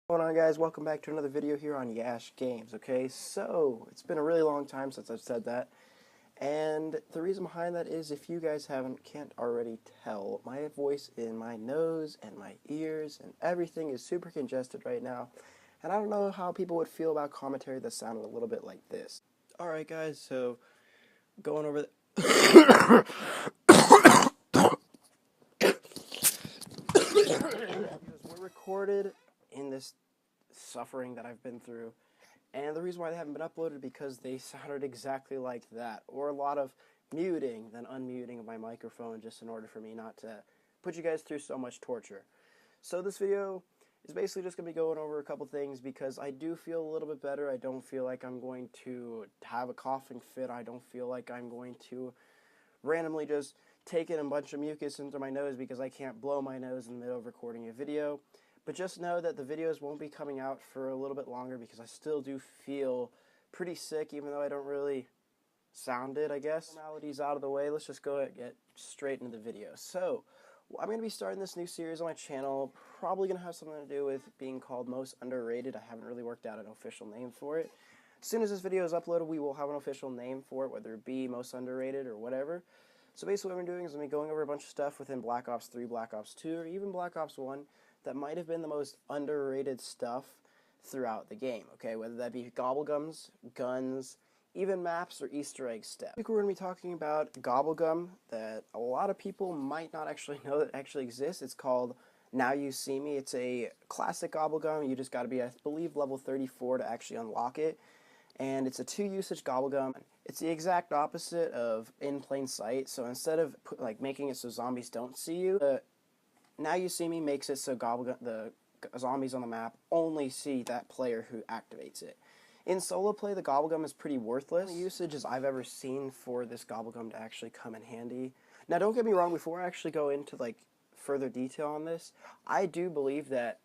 What's going on, guys? Welcome back to another video here on Yash Games. Okay, so it's been a really long time since I've said that, and the reason behind that is, if you guys can't already tell, my voice in my nose and my ears and everything is super congested right now, and I don't know how people would feel about commentary that sounded a little bit like this. Alright guys, so going over the were recorded in this suffering that I've been through, and the reason why they haven't been uploaded because they sounded exactly like that, or a lot of muting then unmuting of my microphone just in order for me not to put you guys through so much torture. So this video is basically just going to be going over a couple things because I do feel a little bit better. I don't feel like I'm going to have a coughing fit. I don't feel like I'm going to randomly just take in a bunch of mucus into my nose because I can't blow my nose in the middle of recording a video. But just know that the videos won't be coming out for a little bit longer because I still do feel pretty sick, even though I don't really sound it, I guess. Formalities out of the way, let's just go and get straight into the video. So, I'm going to be starting this new series on my channel, probably going to have something to do with being called Most Underrated. I haven't really worked out an official name for it. As soon as this video is uploaded, we will have an official name for it, whether it be Most Underrated or whatever. So basically what I'm doing is I'm going over a bunch of stuff within Black Ops 3, Black Ops 2, or even Black Ops 1 that might have been the most underrated stuff throughout the game, okay? Whether that be Gobblegums, guns, even maps, or Easter egg steps. I think we're going to be talking about Gobblegum that a lot of people might not actually know that actually exists. It's called Now You See Me. It's a classic Gobblegum. You just got to be, I believe, level 34 to actually unlock it. And it's a 2-usage Gobblegum. It's the exact opposite of In Plain Sight. So instead of making it so zombies don't see you, Now You See Me makes it so the zombies on the map only see that player who activates it. In solo play, the Gobblegum is pretty worthless. The usages I've ever seen for this Gobblegum to actually come in handy. Now, don't get me wrong, before I actually go into further detail on this, I do believe that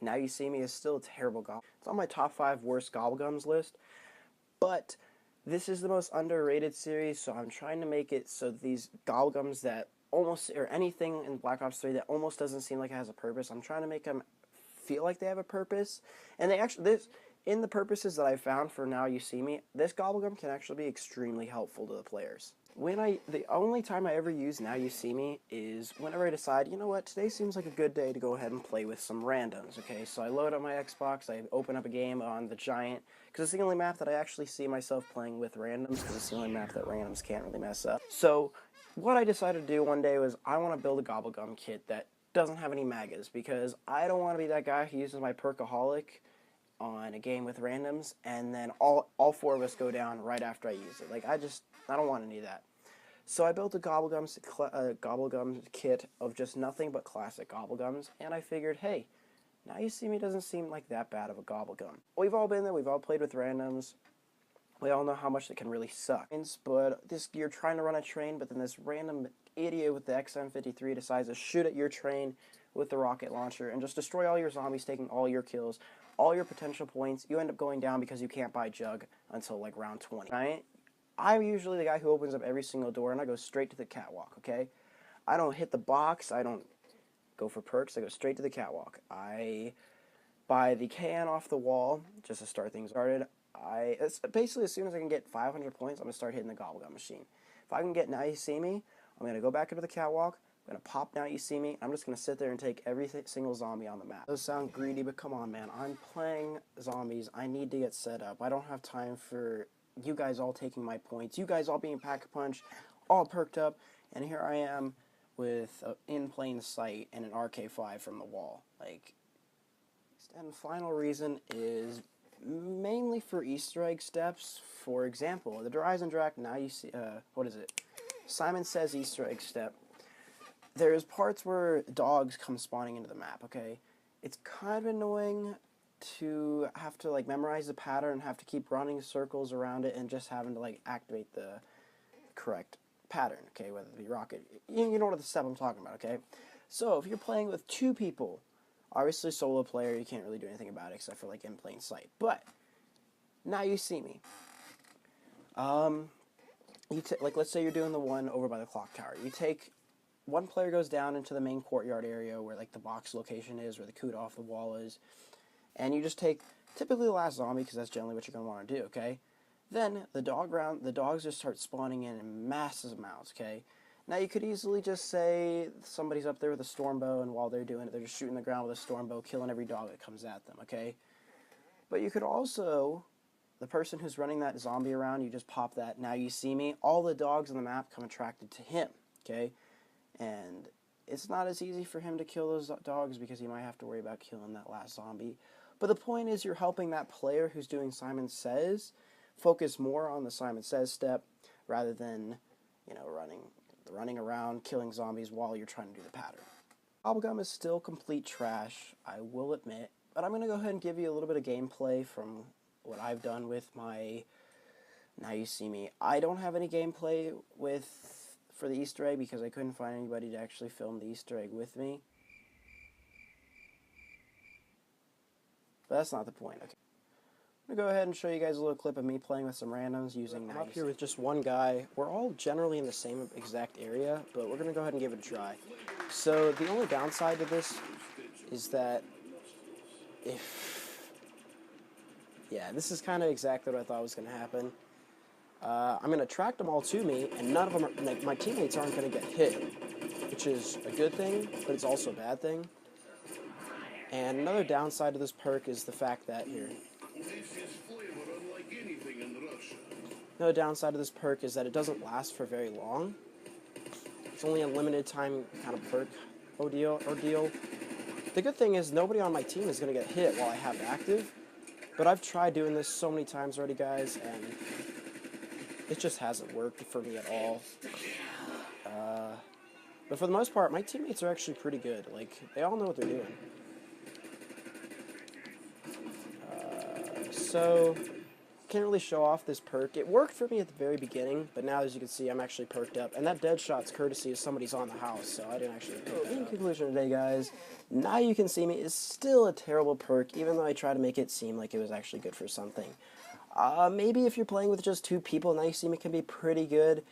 Now You See Me is still a terrible Gobblegum. It's on my top 5 worst Gobblegums list, but this is the most underrated series, so I'm trying to make it so these Gobblegums that almost, or anything in Black Ops 3 that almost doesn't seem like it has a purpose, I'm trying to make them feel like they have a purpose. And they actually, in the purposes that I found for Now You See Me, this Gobblegum can actually be extremely helpful to the players. The only time I ever use Now You See Me is whenever I decide, you know what, today seems like a good day to go ahead and play with some randoms, okay? So I load up my Xbox, I open up a game on the Giant, because it's the only map that I actually see myself playing with randoms, because it's the only map that randoms can't really mess up. So what I decided to do one day was I want to build a Gobblegum kit that doesn't have any magas, because I don't want to be that guy who uses my Perkaholic on a game with randoms, and then all 4 of us go down right after I use it. I don't want any of that. So I built a Gobblegum kit of just nothing but classic Gobblegums, and I figured, hey, Now You See Me doesn't seem like that bad of a Gobblegum. We've all been there, we've all played with randoms, we all know how much it can really suck. But you're trying to run a train, but then this random idiot with the XM53 decides to shoot at your train with the rocket launcher and just destroy all your zombies, taking all your kills, all your potential points. You end up going down because you can't buy Jug until round 20, right? I'm usually the guy who opens up every single door, and I go straight to the catwalk, okay? I don't hit the box, I don't go for perks, I go straight to the catwalk. I buy the can off the wall just to start things started. Basically, as soon as I can get 500 points, I'm going to start hitting the Gobblegum machine. If I can get Now You See Me, I'm going to go back into the catwalk, I'm going to pop Now You See Me, I'm just going to sit there and take every single zombie on the map. Those sound greedy, but come on, man. I'm playing zombies. I need to get set up. I don't have time for you guys all taking my points, you guys all being pack-a-punch, all perked up, and here I am with In Plain Sight and an RK5 from the wall. And the final reason is mainly for Easter egg steps. For example, the Rise and Drac Now You See, Simon Says Easter egg step. There's parts where dogs come spawning into the map, okay? It's kind of annoying to have to memorize the pattern, have to keep running circles around it, and just having to activate the correct pattern, okay? Whether it be rocket, you know what the step I'm talking about, okay? So if you're playing with 2 people, obviously solo player, you can't really do anything about it except for In Plain Sight. But Now You See Me. Let's say you're doing the one over by the clock tower. You take one player goes down into the main courtyard area where the box location is, where the CUDA off the wall is, And you just take typically the last zombie, because that's generally what you're going to want to do, okay? Then the dogs just start spawning in massive amounts, okay? Now you could easily just say somebody's up there with a storm bow, and while they're doing it, they're just shooting the ground with a storm bow, killing every dog that comes at them, okay? But you could also, the person who's running that zombie around, you just pop that, now you see me, all the dogs on the map come attracted to him, okay? And it's not as easy for him to kill those dogs because he might have to worry about killing that last zombie. But the point is, you're helping that player who's doing Simon Says focus more on the Simon Says step rather than, you know, running around killing zombies while you're trying to do the pattern. Gobblegum is still complete trash, I will admit, but I'm going to go ahead and give you a little bit of gameplay from what I've done with my Now You See Me. I don't have any gameplay for the Easter egg because I couldn't find anybody to actually film the Easter egg with me. But that's not the point, okay. I'm going to go ahead and show you guys a little clip of me playing with some randoms using I'm up here with just one guy. We're all generally in the same exact area, but we're going to go ahead and give it a try. So the only downside to this is that this is kind of exactly what I thought was going to happen. I'm going to attract them all to me, and none of them are, like, my teammates aren't going to get hit, which is a good thing, but it's also a bad thing. And another downside to this perk is the fact that Another downside of this perk is that it doesn't last for very long. It's only a limited time kind of perk ordeal. The good thing is nobody on my team is going to get hit while I have it active. But I've tried doing this so many times already, guys, and it just hasn't worked for me at all. But for the most part, my teammates are actually pretty good. Like, they all know what they're doing. So can't really show off this perk. It worked for me at the very beginning, but now, as you can see, I'm actually perked up. And that dead shot's courtesy of somebody's on the house, so I didn't actually pick that up. In conclusion today, guys, Now You Can See Me is still a terrible perk, even though I try to make it seem like it was actually good for something. Maybe if you're playing with just 2 people, Now You See Me can be pretty good,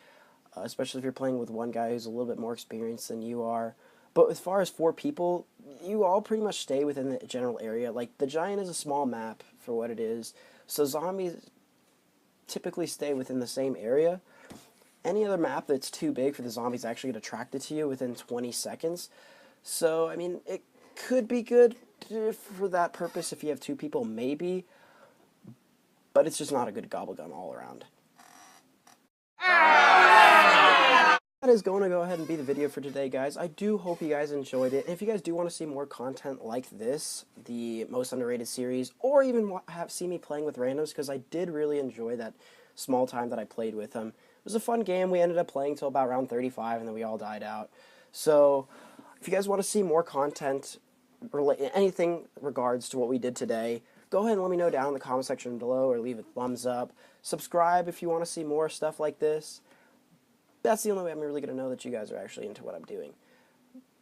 especially if you're playing with one guy who's a little bit more experienced than you are. But as far as 4 people, you all pretty much stay within the general area. Like, the Giant is a small map for what it is, so zombies typically stay within the same area. Any other map that's too big for the zombies to actually get attracted to you within 20 seconds. So, I mean, it could be good for that purpose if you have 2 people, maybe, but it's just not a good Gobblegum all around. That is going to go ahead and be the video for today, guys. I do hope you guys enjoyed it. And if you guys do want to see more content like this, the Most Underrated series, or even see me playing with randoms, because I did really enjoy that small time that I played with them. It was a fun game. We ended up playing till about round 35, and then we all died out. So, if you guys want to see more content, anything regards to what we did today, go ahead and let me know down in the comment section below, or leave a thumbs up. Subscribe if you want to see more stuff like this. That's the only way I'm really going to know that you guys are actually into what I'm doing.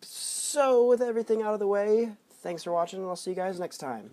So, with everything out of the way, thanks for watching, and I'll see you guys next time.